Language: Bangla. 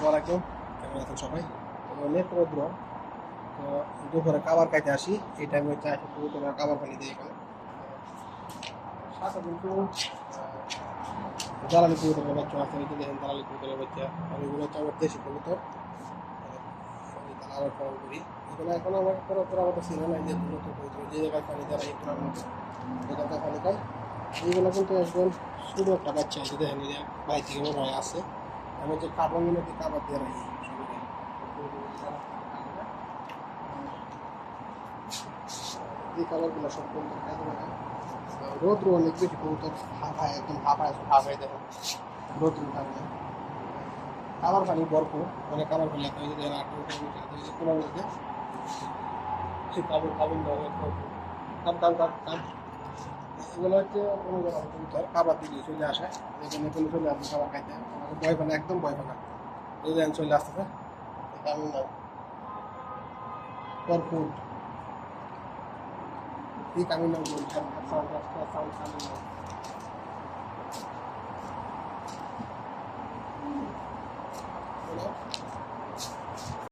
আসসালামু আলাইকুম। কেমন আছেন সবাই? অনেক রৌদ্র। তো দুপুরে খাবার খাইতে আসি, এই টাইমে হচ্ছে আসি কবুতরের খাবার পানি দিয়ে এখানে। সাথে কিন্তু জ্বালানি কবুতরের বাচ্চা আছে, ওই যে দেখেন জ্বালানি কবুতরের বাচ্চা। আর এগুলো হচ্ছে আমার দেশি কবুতর, আমি তারা আবার পালন করি। এগুলো এখন আমার কবুতর আমাদের ছিল না, এই যে মূলত কবুতর যে জায়গায় পানি দেওয়া এই করার মতো ওইখানটা পানি খায়। এইগুলো কিন্তু একদম ছোটো একটা বাচ্চা, এই যে দেখেন এই যে বাড়ি থেকে মনে হয় আছে। আমি যে কার্বনগুলোকে খাবার দিয়ে রাখি সবাইকে। এই কালারগুলো সব কবুতর খাই দেবে না। রৌদ্র অনেক বেশি, কবুতর হাঁপায়, একদম হাঁপায় দেখো রৌদ্র কারণে। খাবার পানি ভরপুর, অনেক খাবার পানি লাগবে, যদি কোনো মধ্যে সেই কাবুল কাবুল দেওয়া কাম কাম কাম কাম। এগুলো হচ্ছে কোনো জায়গায় কবুতর খাবার দিলে চলে আসে, এখানে কোনো চলে আসবে খাবার খাইতে, আমাকে ভয় পায় না, একদম ভয় পায় না। এই যে চলে আসতেছে কামিং নাও ফর ফুড, এই কামিং নাও সাউন্ড সাউন্ড